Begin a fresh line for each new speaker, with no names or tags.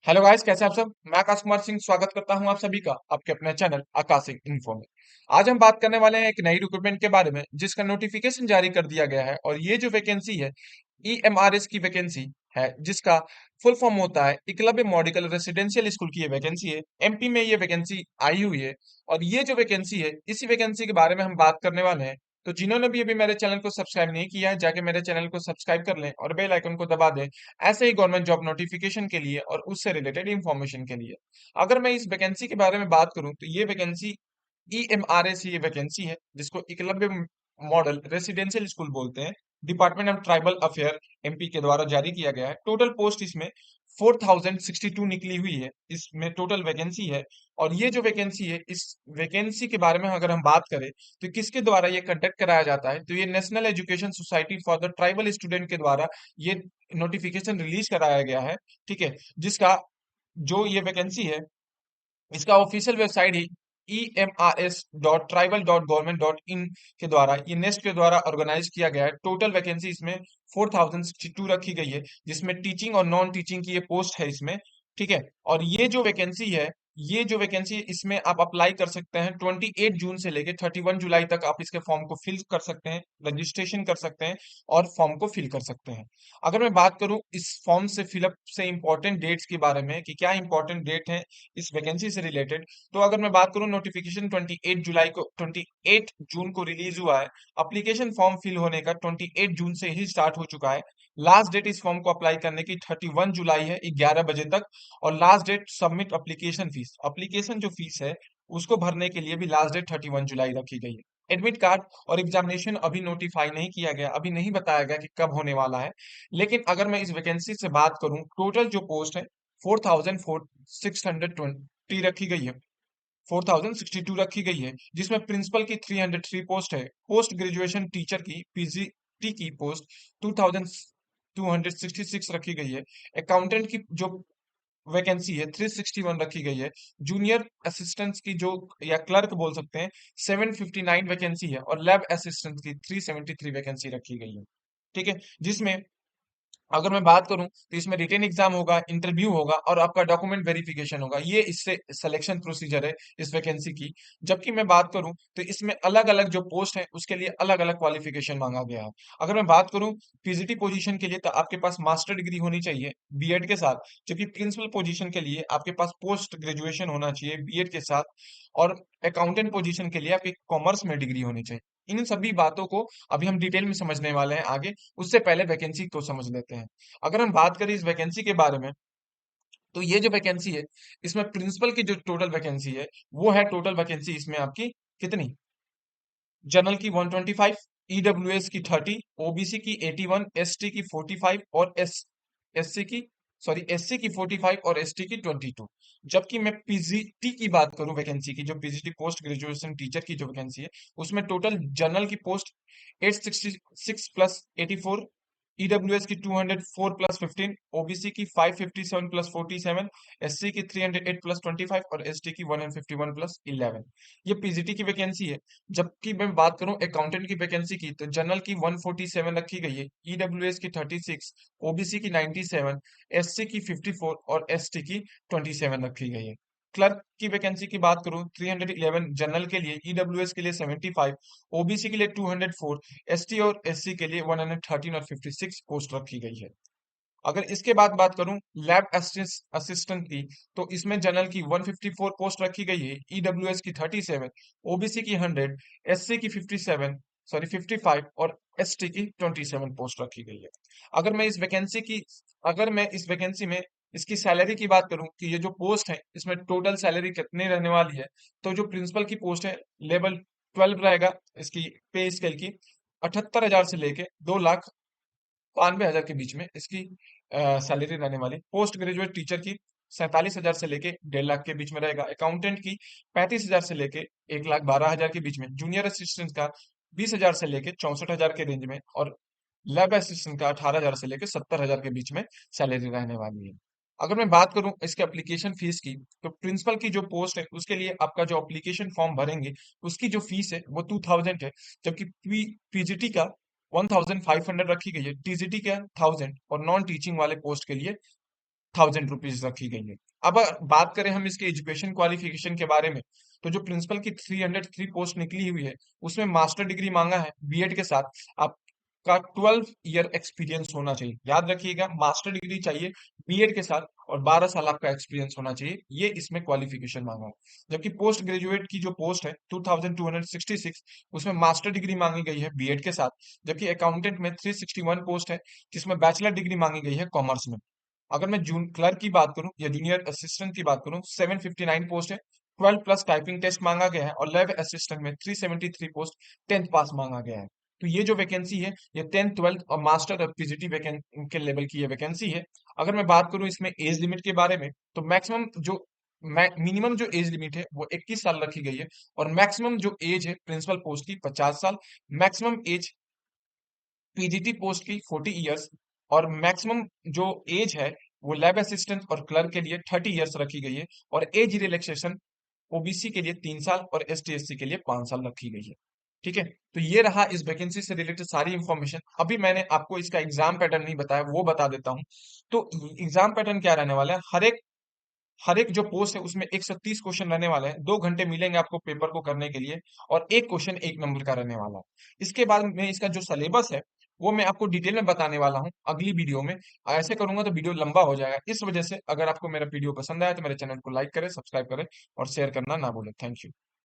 Hello guys, कैसे हैं आप सब। मैं आकाश कुमार सिंह स्वागत करता हूं आप सभी का आपके अपने चैनल आकाशिक इन्फो में। आज हम बात करने वाले हैं एक नई रिक्रूटमेंट के बारे में जिसका नोटिफिकेशन जारी कर दिया गया है। और ये जो वैकेंसी है ईएमआरएस की वैकेंसी है, जिसका फुल फॉर्म होता है एकलव्य मॉडिकल रेसिडेंशियल स्कूल की ये वैकेंसी है। एमपी में ये वैकेंसी आई हुई है। और ये जो वैकेंसी है, इसी वैकेंसी के बारे में हम बात करने वाले हैं। तो जिन्होंने भी अभी मेरे चैनल को सब्सक्राइब नहीं किया है, जाके मेरे चैनल को सब्सक्राइब कर लें और बेल आइकन को दबा दें, ऐसे ही गवर्नमेंट जॉब नोटिफिकेशन के लिए और उससे रिलेटेड इंफॉर्मेशन के लिए। अगर मैं इस वैकेंसी के बारे में बात करूं तो ये वैकेंसी ईएमआरएस ये वैकेंसी है, जिसको एकलव्य मॉडल रेसिडेंशियल स्कूल बोलते हैं। Department of tribal affair MP के द्वारा जारी किया गया है। टोटल पोस्ट इसमें 4062 निकली हुई है, इसमें टोटल वैकेंसी है। और ये जो वैकेंसी है, इस वैकेंसी के बारे में अगर हम बात करें तो किसके द्वारा ये कंडक्ट कराया जाता है, तो ये national education society for the tribal student के द्वारा ये नोटिफिकेशन रिलीज कराया गया है। ठीक है, जिसका जो ये वैकेंसी है, इसका ऑफिशियल वेबसाइट ही eMRS.tribal.government.in के द्वारा ये नेस्ट के द्वारा ऑर्गेनाइज किया गया है। टोटल वैकेंसी इसमें 4062 रखी गई है, जिसमें टीचिंग और नॉन टीचिंग की ये पोस्ट है इसमें। ठीक है, और ये जो वैकेंसी है, ये जो वैकेंसी इसमें आप अप्लाई कर सकते हैं 28 जून से लेके 31 जुलाई तक। आप इसके फॉर्म को फिल कर सकते हैं, रजिस्ट्रेशन कर सकते हैं और फॉर्म को फिल कर सकते हैं। अगर मैं बात करूं इस फॉर्म से फिलअप से इंपॉर्टेंट डेट्स के बारे में कि क्या इंपॉर्टेंट डेट है इस वैकेंसी से रिलेटेड, तो अगर मैं बात करूं नोटिफिकेशन 28 जून को रिलीज हुआ है। एप्लीकेशन फॉर्म फिल होने का 28 जून से ही स्टार्ट हो चुका है। लास्ट डेट इस फॉर्म को अप्लाई करने की 31 जुलाई है 11 बजे तक। और लास्ट डेट सबमिट एप्लीकेशन जो फीस है उसको भरने के लिए भी लास्ट डेट 31 जुलाई रखी गई है। एडमिट कार्ड और एग्जामिनेशन अभी नोटिफाई नहीं किया गया, अभी नहीं बताया गया कि कब होने वाला है। लेकिन अगर मैं इस वैकेंसी से बात करूं, टोटल जो पोस्ट है 4620 रखी गई है, 4062 रखी गई है, जिसमें प्रिंसिपल की 303 पोस्ट है। पोस्ट ग्रेजुएशन टीचर की पीजीटी की पोस्ट 2266 रखी गई है। अकाउंटेंट की जो वैकेंसी है 361 रखी गई है। जूनियर असिस्टेंट्स की जो या क्लर्क बोल सकते हैं 759 वैकेंसी है। और लैब असिस्टेंट की 373 वैकेंसी रखी गई है। ठीक है, जिसमें अगर मैं बात करूं तो इसमें रिटेन एग्जाम होगा, इंटरव्यू होगा और आपका डॉक्यूमेंट वेरिफिकेशन होगा। ये इससे सिलेक्शन प्रोसीजर है इस वैकेंसी की। जबकि मैं बात करूं तो इसमें अलग अलग जो पोस्ट है उसके लिए अलग अलग क्वालिफिकेशन मांगा गया है। अगर मैं बात करूं पीजीटी पोजीशन के लिए तो आपके पास मास्टर डिग्री होनी चाहिए बीएड के साथ। जबकि प्रिंसिपल पोजीशन के लिए आपके पास पोस्ट ग्रेजुएशन होना चाहिए बीएड के साथ। और अकाउंटेंट पोजीशन के लिए आपकी कॉमर्स में डिग्री होनी चाहिए। इन सभी बातों को अभी हम डिटेल में समझने वाले हैं आगे। उससे पहले वैकेंसी को समझ लेते हैं। अगर हम बात करें इस वैकेंसी के बारे में, तो ये जो वैकेंसी है, इसमें प्रिंसिपल की जो टोटल वैकेंसी है, वो है टोटल वैकेंसी इसमें आपकी कितनी। जनरल की 125, ईडब्ल्यूएस की 30, ओबीसी की 81, एसटी की 45 और एससी की एससी की 45 और एसटी की 22। जबकि मैं पीजीटी की बात करूं, वैकेंसी की जो पीजीटी पोस्ट ग्रेजुएशन टीचर की जो वैकेंसी है, उसमें टोटल जनरल की पोस्ट 866 प्लस 84, ईडब्ल्यूएस की 204 प्लस 15, ओबीसी की 557 प्लस 47, एससी की 308 प्लस 25 और एसटी की 151 प्लस 11। ये पीजीटी की वैकेंसी है। जबकि मैं बात करूं अकाउंटेंट की वैकेंसी की, तो जनरल की 147 रखी गई है, ईडब्ल्यूएस की 36, ओबीसी की 97, एससी की 54 और एसटी की 27 रखी गई है। क्लर्क की वैकेंसी की बात करूं 311 जनरल के लिए, ईडब्ल्यूएस के लिए 75, ओबीसी के लिए 204, एसटी और एससी के लिए 113 और 56 पोस्ट रखी गई है। अगर इसके बाद बात करूं लैब असिस्टेंट की, तो इसमें जनरल की 154 पोस्ट रखी गई है, ईडब्ल्यूएस की 37, ओबीसी की 100, एससी की 55 और एसटी की 27 पोस्ट रखी गई है। अगर मैं इस वैकेंसी की अगर मैं इस वैकेंसी में इसकी सैलरी की बात करूं कि ये जो पोस्ट है इसमें टोटल सैलरी कितनी रहने वाली है, तो जो प्रिंसिपल की पोस्ट है लेवल 12 रहेगा इसकी पे स्केल की, 78,000 से लेके 2,92,000 के बीच में इसकी सैलरी रहने वाली। पोस्ट ग्रेजुएट टीचर की 47,000 से लेके 1.5 लाख के बीच में रहेगा। अकाउंटेंट की 35,000 से लेके 1,12,000 के बीच में। जूनियर असिस्टेंट का 20,000 से लेके 64,000 के रेंज में। और लैब असिस्टेंट का 18,000 से लेके 70,000 के बीच में सैलरी रहने वाली है। अगर मैं बात करूं इसके एप्लीकेशन फीस की, तो प्रिंसिपल की जो पोस्ट है उसके लिए आपका जो एप्लीकेशन फॉर्म भरेंगे उसकी जो फीस है वो 2,000 है। जबकि पीजीटी का 1,500 रखी गई है, टीजीटी का 1,000 और नॉन टीचिंग वाले पोस्ट के लिए ₹1000 रखी गई है। अब बात करें हम इसके एजुकेशन क्वालिफिकेशन के बारे में, तो जो प्रिंसिपल की 303 पोस्ट निकली हुई है, उसमें मास्टर डिग्री मांगा है बीएड के साथ। आपका 12 ईयर एक्सपीरियंस होना चाहिए। याद रखिएगा, मास्टर डिग्री चाहिए बीएड के साथ और 12 साल आपका एक्सपीरियंस होना चाहिए। ये इसमें क्वालिफिकेशन मांगा है। जबकि पोस्ट ग्रेजुएट की जो पोस्ट है 2266, उसमें मास्टर डिग्री मांगी गई है बीएड के साथ। जबकि अकाउंटेंट में 361 पोस्ट है, जिसमें बैचलर डिग्री मांगी गई है कॉमर्स में। अगर मैं जून क्लर्क की बात करूं या जूनियर असिस्टेंट की बात करूं, 759 पोस्ट है, 12 प्लस टाइपिंग टेस्ट मांगा गया है। और लैब असिस्टेंट में 373 पोस्ट, 10th पास मांगा गया है। तो ये जो वैकेंसी है, ये 10th 12th और मास्टर और पीजीटी के लेवल की ये वैकेंसी है। अगर मैं बात करूं इसमें एज लिमिट के बारे में, तो मैक्सिमम जो मिनिमम जो एज लिमिट है वो 21 साल रखी गई है। और मैक्सिमम जो एज है प्रिंसिपल पोस्ट की 50 साल, मैक्सिमम एज पीजीटी पोस्ट की 40 इयर्स, और मैक्सिमम जो एज है वो लैब असिस्टेंट और क्लर्क के लिए 30 इयर्स रखी गई है। और एज रिलैक्सेशन ओबीसी के लिए 3 साल और एसटी एससी के लिए 5 साल रखी गई है। ठीक है, तो ये रहा इस वैकेंसी से रिलेटेड सारी इंफॉर्मेशन। अभी मैंने आपको इसका एग्जाम पैटर्न नहीं बताया, वो बता देता हूँ। तो एग्जाम पैटर्न क्या रहने वाला है, हर एक जो पोस्ट है उसमें 130 क्वेश्चन रहने वाले हैं। 2 घंटे मिलेंगे आपको पेपर को करने के लिए, और एक क्वेश्चन 1 नंबर का रहने वाला है। इसके बाद में इसका जो सिलेबस है वो मैं आपको डिटेल में बताने वाला हूँ अगली वीडियो में। ऐसे करूंगा तो वीडियो लंबा हो जाएगा। इस वजह से अगर आपको मेरा वीडियो पसंद आया तो मेरे चैनल को लाइक करें, सब्सक्राइब करें और शेयर करना ना भूलें। Thank you.